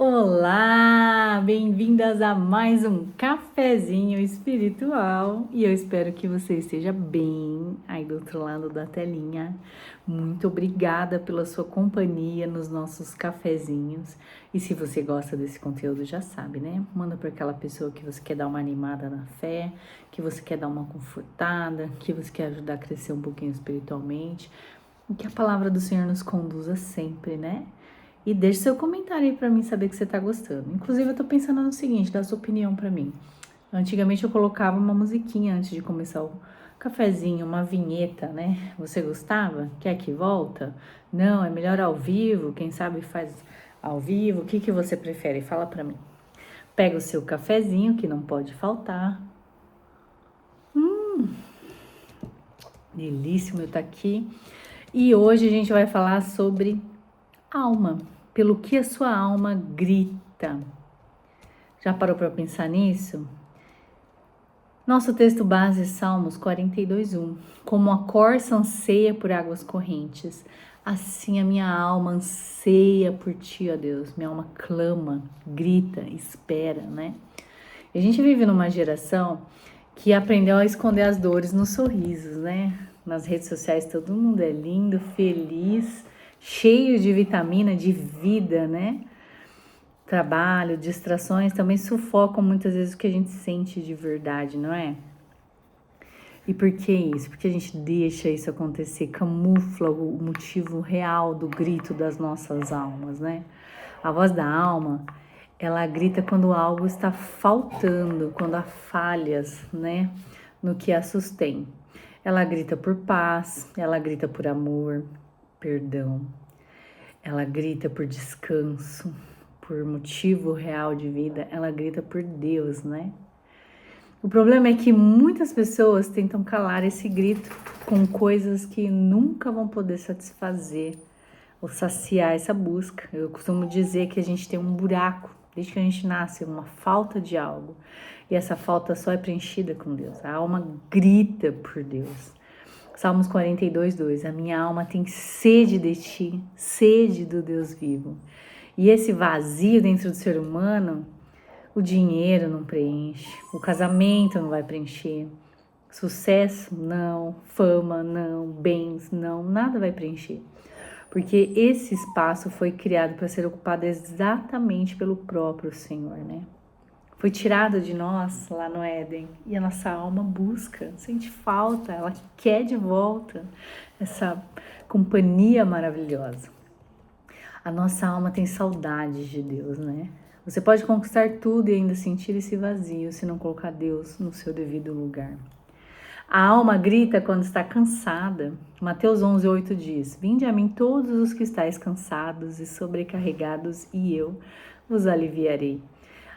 Olá, bem-vindas a mais um cafezinho espiritual e eu espero que você esteja bem aí do outro lado da telinha. Muito obrigada pela sua companhia nos nossos cafezinhos. E se você gosta desse conteúdo, já sabe, né? Manda para aquela pessoa que você quer dar uma animada na fé, que você quer dar uma confortada, que você quer ajudar a crescer um pouquinho espiritualmente. E que a palavra do Senhor nos conduza sempre, né? E deixe seu comentário aí pra mim saber que você tá gostando. Inclusive, eu tô pensando no seguinte, dá sua opinião pra mim. Antigamente eu colocava uma musiquinha antes de começar o cafezinho, uma vinheta, né? Você gostava? Quer que volta? Não, é melhor ao vivo, quem sabe faz ao vivo. O que que você prefere? Fala pra mim. Pega o seu cafezinho, que não pode faltar. Delícia, meu tá aqui. E hoje a gente vai falar sobre alma, pelo que a sua alma grita. Já parou para pensar nisso? Nosso texto base é Salmos 42:1. Como a corça anseia por águas correntes, assim a minha alma anseia por ti, ó Deus. Minha alma clama, grita, espera, né? E a gente vive numa geração que aprendeu a esconder as dores nos sorrisos, né? Nas redes sociais todo mundo é lindo, feliz, cheio de vitamina, de vida, né? Trabalho, distrações também sufocam muitas vezes o que a gente sente de verdade, não é? E por que isso? Porque a gente deixa isso acontecer, camufla o motivo real do grito das nossas almas, né? A voz da alma, ela grita quando algo está faltando, quando há falhas, né? No que a sustém. Ela grita por paz, ela grita por amor, perdão, ela grita por descanso, por motivo real de vida, ela grita por Deus, né? O problema é que muitas pessoas tentam calar esse grito com coisas que nunca vão poder satisfazer ou saciar essa busca. Eu costumo dizer que a gente tem um buraco, desde que a gente nasce, uma falta de algo. E essa falta só é preenchida com Deus. A alma grita por Deus. Salmos 42:2. A minha alma tem sede de ti, sede do Deus vivo. E esse vazio dentro do ser humano, o dinheiro não preenche, o casamento não vai preencher, sucesso não, fama não, bens não, nada vai preencher. Porque esse espaço foi criado para ser ocupado exatamente pelo próprio Senhor, né? Foi tirado de nós lá no Éden e a nossa alma busca, sente falta, ela quer de volta essa companhia maravilhosa. A nossa alma tem saudades de Deus, né? Você pode conquistar tudo e ainda sentir esse vazio se não colocar Deus no seu devido lugar. A alma grita quando está cansada. Mateus 11:8 diz: Vinde a mim todos os que estáis cansados e sobrecarregados, e eu vos aliviarei.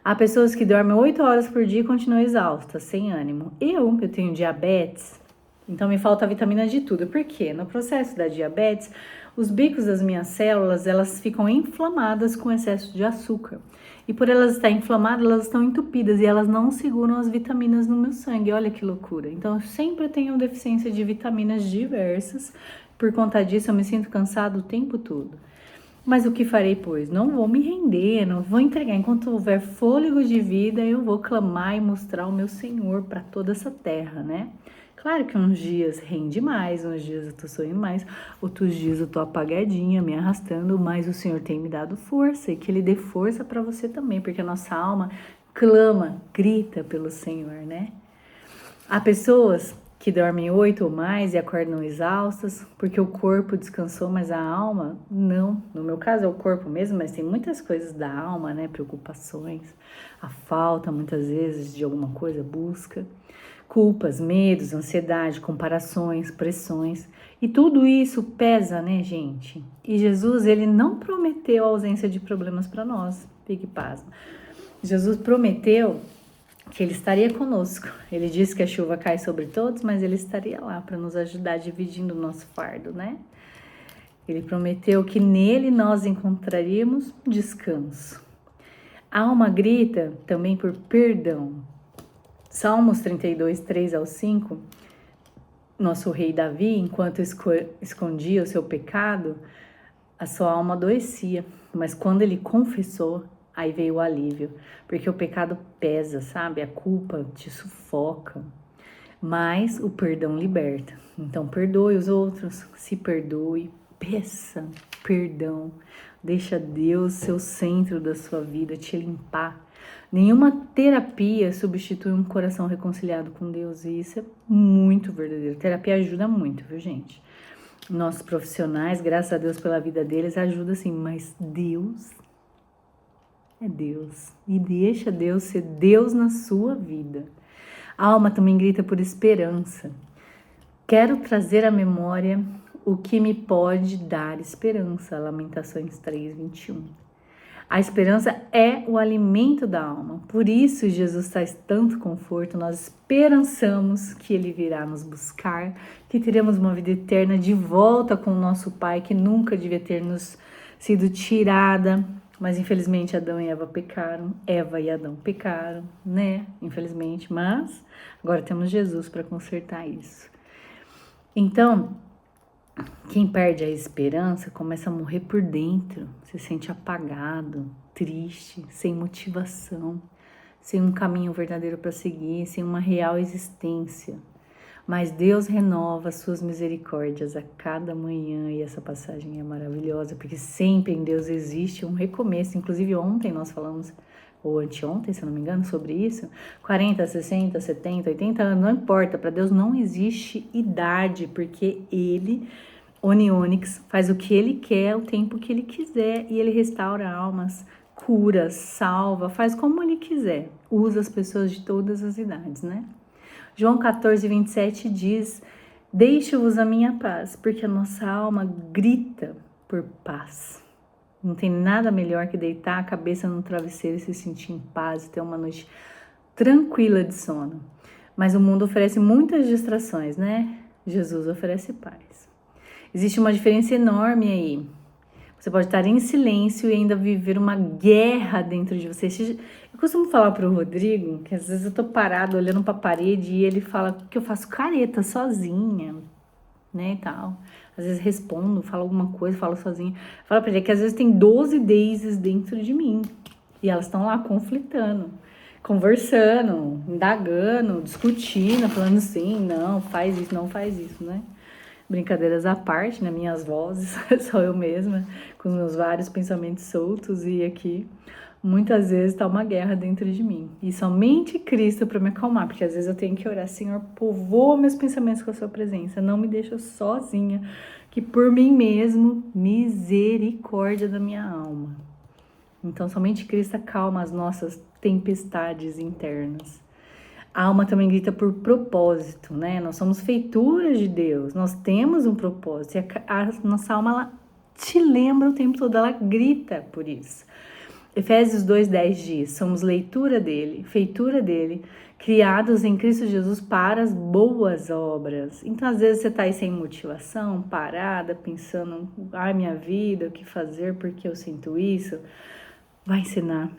Há pessoas que dormem 8 horas por dia e continuam exaustas, sem ânimo. Eu tenho diabetes, então me falta vitamina de tudo. Por quê? No processo da diabetes, os bicos das minhas células, elas ficam inflamadas com excesso de açúcar. E por elas estarem inflamadas, elas estão entupidas e elas não seguram as vitaminas no meu sangue. Olha que loucura. Então, eu sempre tenho deficiência de vitaminas diversas. Por conta disso, eu me sinto cansado o tempo todo. Mas o que farei, pois? Não vou me render, não vou entregar. Enquanto houver fôlego de vida, eu vou clamar e mostrar o meu Senhor para toda essa terra, né? Claro que uns dias rende mais, uns dias eu tô sorrindo mais, outros dias eu tô apagadinha, me arrastando, mas o Senhor tem me dado força e que Ele dê força para você também, porque a nossa alma clama, grita pelo Senhor, né? Há pessoas que dormem 8 ou mais e acordam exaustas porque o corpo descansou, mas a alma não. No meu caso é o corpo mesmo, mas tem muitas coisas da alma, né? Preocupações, a falta muitas vezes de alguma coisa, busca, culpas, medos, ansiedade, comparações, pressões. E tudo isso pesa, né, gente? E Jesus, ele não prometeu a ausência de problemas para nós. Fique pasmo. Jesus prometeu que Ele estaria conosco. Ele disse que a chuva cai sobre todos, mas Ele estaria lá para nos ajudar dividindo o nosso fardo, né? Ele prometeu que nele nós encontraríamos descanso. A alma grita também por perdão. Salmos 32:3-5, nosso rei Davi, enquanto escondia o seu pecado, a sua alma adoecia, mas quando ele confessou, Aí veio o alívio, porque o pecado pesa, sabe? A culpa te sufoca, mas o perdão liberta. Então, perdoe os outros, se perdoe, peça perdão, deixa Deus ser o centro da sua vida, te limpar. Nenhuma terapia substitui um coração reconciliado com Deus, e isso é muito verdadeiro. Terapia ajuda muito, viu, gente? Nossos profissionais, graças a Deus pela vida deles, ajuda sim, mas Deus é Deus. E deixa Deus ser Deus na sua vida. A alma também grita por esperança. Quero trazer à memória o que me pode dar esperança. Lamentações 3:21. A esperança é o alimento da alma. Por isso Jesus traz tanto conforto. Nós esperançamos que Ele virá nos buscar, que teremos uma vida eterna de volta com o nosso Pai, que nunca devia ter nos sido tirada. Mas infelizmente Adão e Eva pecaram, Eva e Adão pecaram, né? Infelizmente, mas agora temos Jesus para consertar isso. Então, quem perde a esperança começa a morrer por dentro, se sente apagado, triste, sem motivação, sem um caminho verdadeiro para seguir, sem uma real existência. Mas Deus renova as suas misericórdias a cada manhã, e essa passagem é maravilhosa, porque sempre em Deus existe um recomeço. Inclusive ontem nós falamos, ou anteontem, se eu não me engano, sobre isso. 40, 60, 70, 80 anos, não importa, para Deus não existe idade, porque Ele, Oniônix, faz o que Ele quer, o tempo que Ele quiser, e Ele restaura almas, cura, salva, faz como Ele quiser, usa as pessoas de todas as idades, né? João 14:27 diz: deixo-vos a minha paz, porque a nossa alma grita por paz. Não tem nada melhor que deitar a cabeça no travesseiro e se sentir em paz e ter uma noite tranquila de sono. Mas o mundo oferece muitas distrações, né? Jesus oferece paz. Existe uma diferença enorme aí. Você pode estar em silêncio e ainda viver uma guerra dentro de você. Eu costumo falar para o Rodrigo que às vezes eu tô parado olhando para a parede e ele fala que eu faço careta sozinha, né, e tal. Às vezes respondo, falo alguma coisa, falo sozinha. Falo para ele que às vezes tem 12 Daisies dentro de mim e elas estão lá conflitando, conversando, indagando, discutindo, falando sim, não, faz isso, não faz isso, né? Brincadeiras à parte, né? Minhas vozes, sou eu mesma, com os meus vários pensamentos soltos, e aqui muitas vezes está uma guerra dentro de mim. E somente Cristo para me acalmar, porque às vezes eu tenho que orar: Senhor, povoa meus pensamentos com a sua presença, não me deixa sozinha, que por mim mesmo, misericórdia da minha alma. Então somente Cristo acalma as nossas tempestades internas. A alma também grita por propósito, né? Nós somos feituras de Deus, nós temos um propósito. E a nossa alma, ela te lembra o tempo todo, ela grita por isso. Efésios 2:10 diz: somos leitura dele, feitura dele, criados em Cristo Jesus para as boas obras. Então, às vezes, você está aí sem motivação, parada, pensando: ai, minha vida, o que fazer, porque eu sinto isso? Vai ensinar,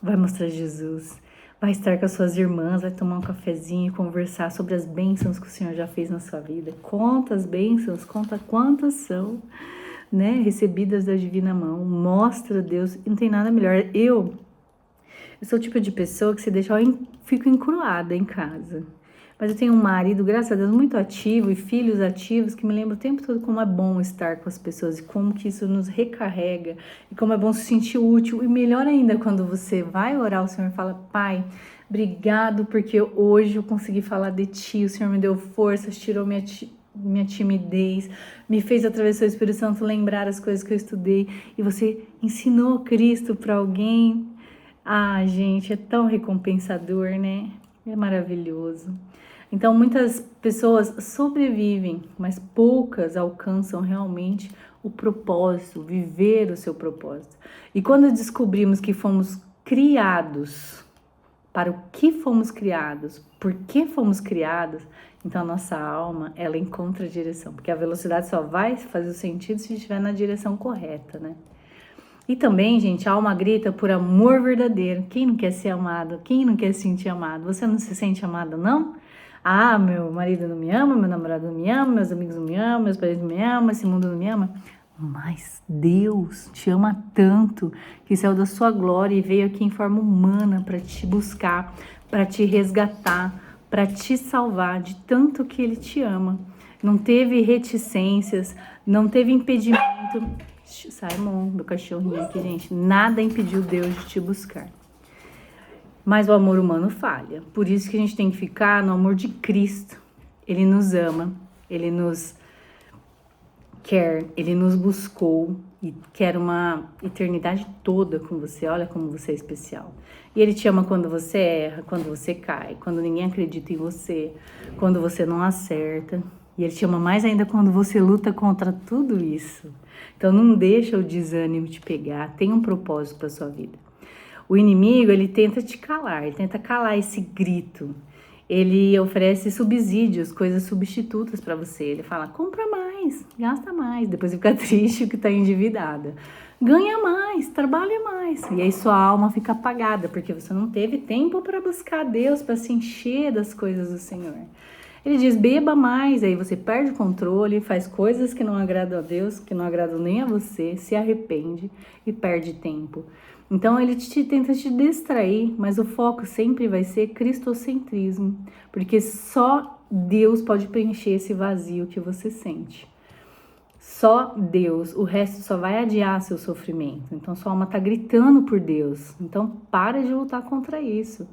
vai mostrar Jesus. Vai estar com as suas irmãs, vai tomar um cafezinho, conversar sobre as bênçãos que o Senhor já fez na sua vida. Conta as bênçãos, conta quantas são, né, recebidas da divina mão. Mostra Deus, não tem nada melhor. Eu sou o tipo de pessoa que se deixar, eu fico encruada em casa. Mas eu tenho um marido, graças a Deus, muito ativo, e filhos ativos, que me lembram o tempo todo como é bom estar com as pessoas e como que isso nos recarrega e como é bom se sentir útil. E melhor ainda quando você vai orar, o Senhor fala: Pai, obrigado porque hoje eu consegui falar de Ti, o Senhor me deu forças, tirou minha timidez, me fez através do seu Espírito Santo lembrar as coisas que eu estudei, e você ensinou Cristo para alguém. Ah, gente, é tão recompensador, né? É maravilhoso. Então, muitas pessoas sobrevivem, mas poucas alcançam realmente o propósito, viver o seu propósito. E quando descobrimos que fomos criados, para o que fomos criados, por que fomos criados, então a nossa alma, ela encontra a direção, porque a velocidade só vai fazer o sentido se estiver na direção correta, né? E também, gente, a alma grita por amor verdadeiro. Quem não quer ser amado? Quem não quer se sentir amado? Você não se sente amada, não? Ah, meu marido não me ama, meu namorado não me ama, meus amigos não me amam, meus parentes não me amam, esse mundo não me ama. Mas Deus te ama tanto que saiu da sua glória e veio aqui em forma humana para te buscar, para te resgatar, para te salvar de tanto que Ele te ama. Não teve reticências, não teve impedimento. Simon, meu cachorrinho aqui, gente. Nada impediu Deus de te buscar. Mas o amor humano falha. Por isso que a gente tem que ficar no amor de Cristo. Ele nos ama, Ele nos quer, Ele nos buscou e quer uma eternidade toda com você. Olha como você é especial. E Ele te ama quando você erra, quando você cai, quando ninguém acredita em você, quando você não acerta. E Ele te ama mais ainda quando você luta contra tudo isso. Então não deixa o desânimo te pegar, tem um propósito para sua vida. O inimigo, ele tenta te calar, ele tenta calar esse grito. Ele oferece subsídios, coisas substitutas para você. Ele fala, compra mais, gasta mais. Depois você fica triste que está endividada. Ganha mais, trabalha mais. E aí sua alma fica apagada, porque você não teve tempo para buscar Deus, para se encher das coisas do Senhor. Ele diz, beba mais, aí você perde o controle, faz coisas que não agradam a Deus, que não agradam nem a você, se arrepende e perde tempo. Então ele tenta te distrair, mas o foco sempre vai ser cristocentrismo, porque só Deus pode preencher esse vazio que você sente. Só Deus, o resto só vai adiar seu sofrimento. Então sua alma está gritando por Deus, então para de lutar contra isso.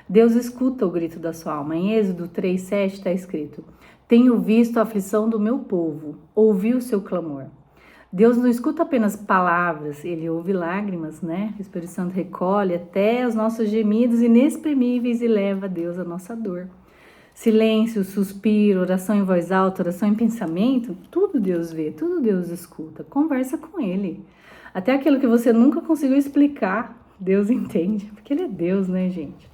Deus escuta o grito da sua alma. Em Êxodo 3:7 está escrito, tenho visto a aflição do meu povo, ouvi o seu clamor. Deus não escuta apenas palavras, Ele ouve lágrimas, né? O Espírito Santo recolhe até os nossos gemidos inexprimíveis e leva a Deus a nossa dor. Silêncio, suspiro, oração em voz alta, oração em pensamento, tudo Deus vê, tudo Deus escuta. Conversa com Ele. Até aquilo que você nunca conseguiu explicar, Deus entende, porque Ele é Deus, né, gente?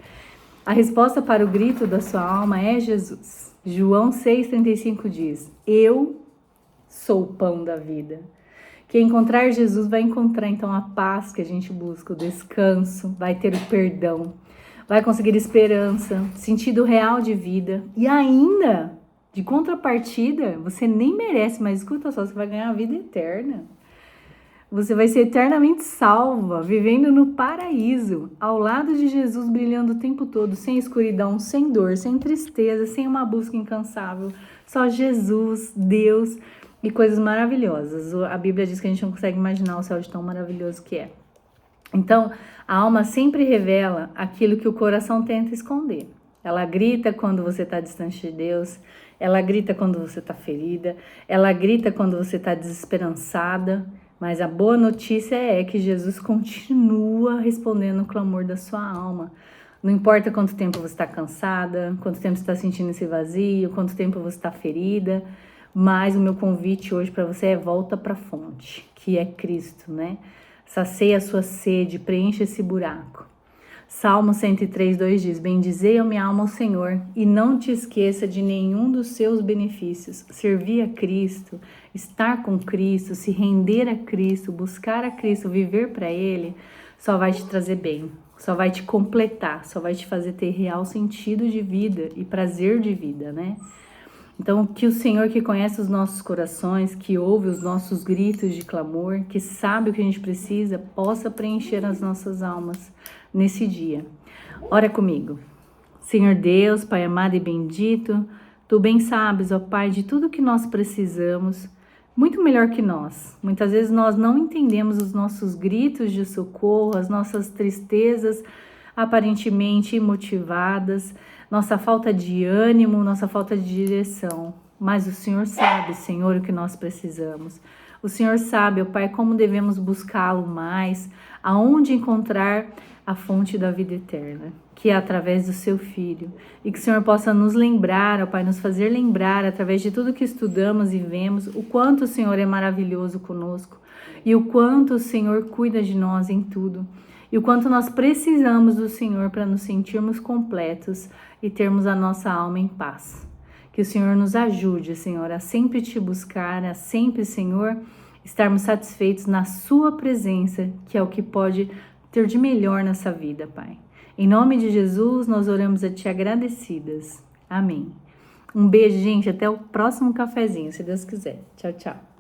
A resposta para o grito da sua alma é Jesus. João 6,35 diz, eu sou o pão da vida. Quem encontrar Jesus vai encontrar então a paz que a gente busca, o descanso, vai ter o perdão, vai conseguir esperança, sentido real de vida e ainda, de contrapartida, você nem merece, mas escuta só, você vai ganhar a vida eterna. Você vai ser eternamente salva, vivendo no paraíso, ao lado de Jesus, brilhando o tempo todo, sem escuridão, sem dor, sem tristeza, sem uma busca incansável. Só Jesus, Deus e coisas maravilhosas. A Bíblia diz que a gente não consegue imaginar o céu de tão maravilhoso que é. Então, a alma sempre revela aquilo que o coração tenta esconder. Ela grita quando você está distante de Deus, ela grita quando você está ferida, ela grita quando você está desesperançada, mas a boa notícia é que Jesus continua respondendo o clamor da sua alma. Não importa quanto tempo você está cansada, quanto tempo você está sentindo esse vazio, quanto tempo você está ferida, mas o meu convite hoje para você é volta para a fonte, que é Cristo, né? Sacia a sua sede, preencha esse buraco. Salmo 103:2 diz, bendizei a minha alma ao Senhor e não te esqueça de nenhum dos seus benefícios. Servir a Cristo, estar com Cristo, se render a Cristo, buscar a Cristo, viver para Ele, só vai te trazer bem, só vai te completar, só vai te fazer ter real sentido de vida e prazer de vida, né? Então, que o Senhor que conhece os nossos corações, que ouve os nossos gritos de clamor, que sabe o que a gente precisa, possa preencher as nossas almas nesse dia. Ora comigo. Senhor Deus, Pai amado e bendito, Tu bem sabes, ó Pai, de tudo que nós precisamos, muito melhor que nós. Muitas vezes nós não entendemos os nossos gritos de socorro, as nossas tristezas aparentemente imotivadas, nossa falta de ânimo, nossa falta de direção. Mas o Senhor sabe, Senhor, o que nós precisamos. O Senhor sabe, ó Pai, como devemos buscá-lo mais, aonde encontrar a fonte da vida eterna, que é através do seu Filho. E que o Senhor possa nos lembrar, ó Pai, nos fazer lembrar, através de tudo que estudamos e vemos, o quanto o Senhor é maravilhoso conosco e o quanto o Senhor cuida de nós em tudo. E o quanto nós precisamos do Senhor para nos sentirmos completos e termos a nossa alma em paz. Que o Senhor nos ajude, Senhor, a sempre te buscar, a sempre, Senhor, estarmos satisfeitos na sua presença, que é o que pode ter de melhor nessa vida, Pai. Em nome de Jesus, nós oramos a Ti agradecidas. Amém. Um beijo, gente. Até o próximo cafezinho, se Deus quiser. Tchau, tchau.